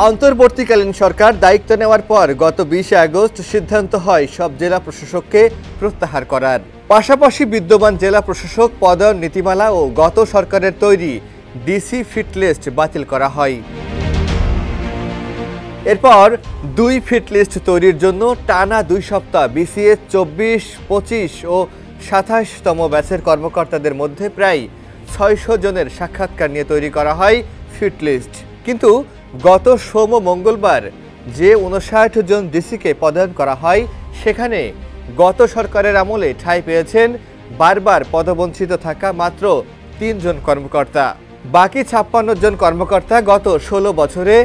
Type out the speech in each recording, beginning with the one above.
অন্তর্বর্তীকালীন সরকার দায়িত্ব নেওয়ার পর গত 20 আগস্ট সিদ্ধান্ত হয় সব জেলা প্রশাসককে প্রত্যাহার করার। পাশাপাশি বিদ্যমান জেলা প্রশাসক পদায়ন নীতিমালা ও গত সরকারের তৈরি ডিসি ফিট লিস্ট বাতিল করা হয়। এরপর 2 ফিট লিস্ট তৈরির জন্য টানা 2 সপ্তাহ বিসিএস 24, 25 ও 27তম ব্যাচের কর্মকর্তাদের মধ্যে প্রায় 600 জনের সাক্ষাৎকার নিয়ে তৈরি করা হয় ফিট লিস্ট। কিন্তু গত সোম মঙ্গলবার যে 59 জন ডিসিকে পদায়ন করা হয়, সেখানে গত সরকারের আমলে ঠাঁই পেয়েছেন বারবার পদবঞ্চিত থাকা মাত্র 3 জন কর্মকর্তা। বাকি 56 জন কর্মকর্তা গত 16 বছরে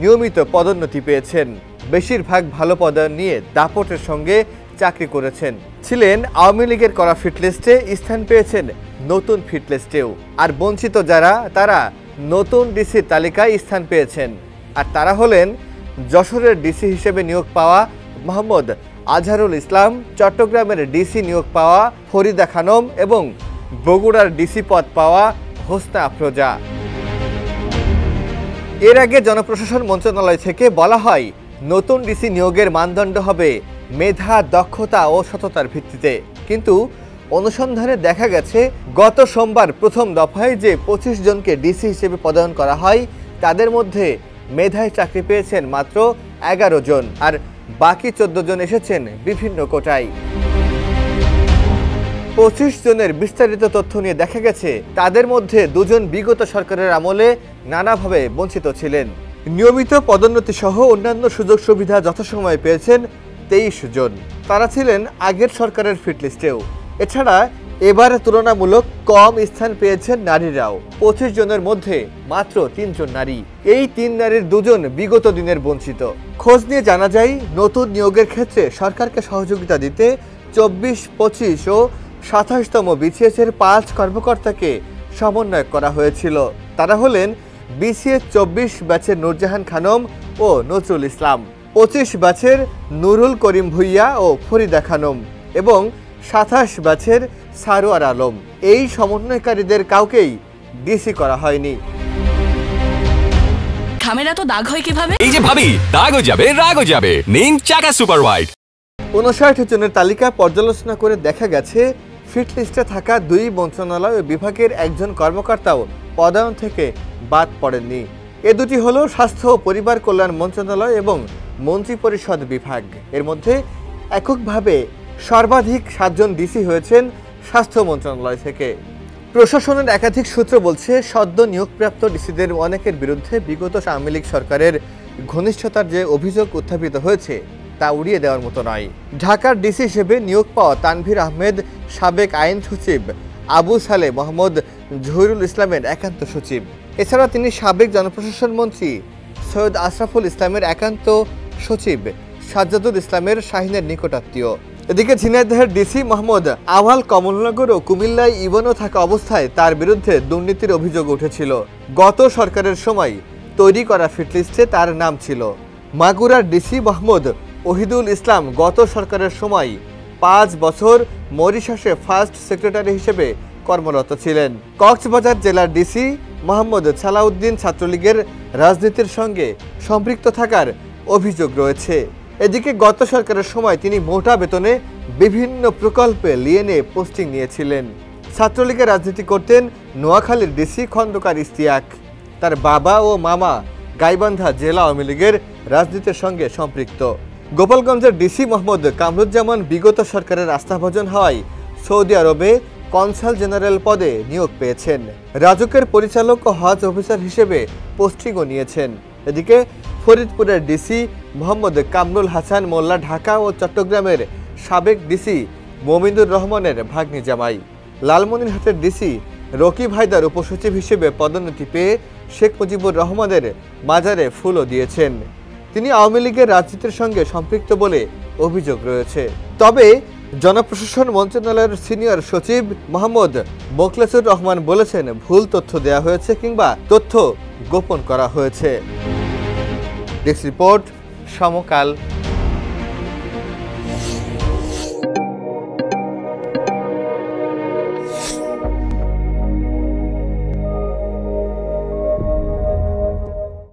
নিয়মিত পদোন্নতি পেয়েছেন। বেশিরভাগ ভালো পদায়ন নিয়ে দাপটের সঙ্গে চাকরি করেছেন। ছিলেন আওয়ামী লীগের করা ফিটলিস্টে, স্থান পেয়েছেন নতুন ফিটলিস্টেও। আর বঞ্চিত যারা, তারা নতুন ডিসির তালিকায় স্থান পেয়েছেন। আর তারা হলেন যশোরের ডিসি হিসেবে নিয়োগ পাওয়া মোহাম্মদ আজহারুল ইসলাম, চট্টগ্রামের ডিসি নিয়োগ পাওয়া ফরিদা খানম এবং বগুড়ার ডিসি পদ পাওয়া হোসনা আফরোজা। এর আগে জনপ্রশাসন মন্ত্রণালয় থেকে বলা হয় নতুন ডিসি নিয়োগের মানদণ্ড হবে মেধা, দক্ষতা ও সততার ভিত্তিতে। কিন্তু অনুসন্ধানে দেখা গেছে গত সোমবার প্রথম দফায় যে 25 জনকে ডিসি হিসেবে পদায়ন করা হয়, তাদের মধ্যে মেধায় চাকরি পেয়েছেন মাত্র 11 জন, আর বাকি 14 জন এসেছেন বিভিন্ন কোটায়। 25 জনের বিস্তারিত তথ্য নিয়ে দেখা গেছে তাদের মধ্যে 2 জন বিগত সরকারের আমলে নানাভাবে বঞ্চিত ছিলেন। নিয়মিত পদোন্নতি সহ অন্যান্য সুযোগ সুবিধা যথাসময়ে পেয়েছেন 23 জন। তারা ছিলেন আগের সরকারের ফিটলিস্টেও। এছাড়া এবারে তুলনামূলক কম স্থান পেয়েছেন নারীরাও। 25 জনের মধ্যে মাত্র 3 জন নারী। এই 3 নারীর 2 জন বিগত দিনের বঞ্চিত। খোঁজ নিয়ে জানা যায় নতুন নিয়োগের ক্ষেত্রে সরকারকে সহযোগিতা দিতে 24, 25 ও 27তম বিসিএসের 5 কর্মকর্তাকে সমন্বয় করা হয়েছিল। তারা হলেন বিসিএস 24 ব্যাচের নূরজাহান খানম ও নজরুল ইসলাম, 25 ব্যাচের নুরুল করিম ভুইয়া ও ফরিদা খানম এবং 27 ব্যাচের সারোয়ার আলম। এই সমন্বয়কারীদের কাউকেই ডিসি করা হয়নি। খামেরা তো দাগ হয় কিভাবে? এই যে ভাবি, দাগও যাবে, রাগও যাবে। নিন চাকা সুপার হোয়াইট। 59 জনের তালিকা পর্যালোচনা করে দেখা গেছে ফিট লিস্টে থাকা 2 মন্ত্রণালয় ও বিভাগের 1 জন কর্মকর্তাও পদায়ন থেকে বাদ পড়েননি। এ দুটি হলো স্বাস্থ্য ও পরিবার কল্যাণ মন্ত্রণালয় এবং মন্ত্রিপরিষদ বিভাগ। এর মধ্যে এককভাবে সর্বাধিক 7 জন ডিসি হয়েছেন স্বাস্থ্য মন্ত্রণালয় থেকে। প্রশাসনের একাধিক সূত্র বলছে সদ্য নিয়োগপ্রাপ্ত ডিসিদের অনেকের বিরুদ্ধে বিগত আওয়ামী লীগ সরকারের ঘনিষ্ঠতার যে অভিযোগ উত্থাপিত হয়েছে তা উড়িয়ে দেওয়ার মতো নয়। ঢাকার ডিসি হিসেবে নিয়োগ পাওয়া তানভীর আহমেদ সাবেক আইন সচিব আবু সালে মোহাম্মদ জহিরুল ইসলামের একান্ত সচিব। এছাড়া তিনি সাবেক জনপ্রশাসন মন্ত্রী সৈয়দ আশরাফুল ইসলামের একান্ত সচিব সাজ্জাদুল ইসলামের শাহিনের নিকটাত্মীয়। এদিকে ঝিনাইদহের ডিসি মোহাম্মদ আওয়াল কমলনগর ও কুমিল্লায় ইবনও থাকা অবস্থায় তার বিরুদ্ধে দুর্নীতির অভিযোগ উঠেছিল। গত সরকারের সময় তৈরি করা ফিটলিস্টে তার নাম ছিল। মাগুরার ডিসি মোহাম্মদ ওহিদুল ইসলাম গত সরকারের সময় 5 বছর মরিশাসে ফার্স্ট সেক্রেটারি হিসেবে কর্মরত ছিলেন। কক্সবাজার জেলার ডিসি মোহাম্মদ সালাউদ্দিন ছাত্রলীগের রাজনীতির সঙ্গে সম্পৃক্ত থাকার অভিযোগ রয়েছে। এদিকে গত সরকারের সময় তিনি মোটা বেতনে বিভিন্ন প্রকল্পে লিয়েনে পোস্টিং নিয়েছিলেন। ছাত্রলীগের রাজনীতি করতেন নোয়াখালীর ডিসি খন্দকার ইশতিয়াক। তার বাবা ও মামা গাইবান্ধা জেলা আওয়ামী লীগের রাজনীতির সঙ্গে সম্পৃক্ত। গোপালগঞ্জের ডিসি মোহাম্মদ কামরুজ্জামান বিগত সরকারের আস্থাভাজন হওয়ায় সৌদি আরবে কনসাল জেনারেল পদে নিয়োগ পেয়েছেন। রাজুকের পরিচালক ও হজ অফিসার হিসেবে পোস্টিংও নিয়েছেন। এদিকে ফরিদপুরের ডিসি মোহাম্মদ কামরুল হাসান মোল্লা ঢাকা ও চট্টগ্রামের সাবেক ডিসি মমিনুর রহমানের ভাগ্নি জামাই। লালমনিরহাটের ডিসি রকিব হায়দার উপসচিব হিসেবে পদোন্নতি পেয়ে শেখ মুজিবুর রহমানের মাজারে ফুলও দিয়েছেন। তিনি আওয়ামী লীগের রাজনীতির সঙ্গে সম্পৃক্ত বলে অভিযোগ রয়েছে। তবে জনপ্রশাসন মন্ত্রণালয়ের সিনিয়র সচিব মোহাম্মদ মোখলেসুর রহমান বলেছেন ভুল তথ্য দেওয়া হয়েছে কিংবা তথ্য গোপন করা হয়েছে। ডেস্ক রিপোর্ট, সমকাল।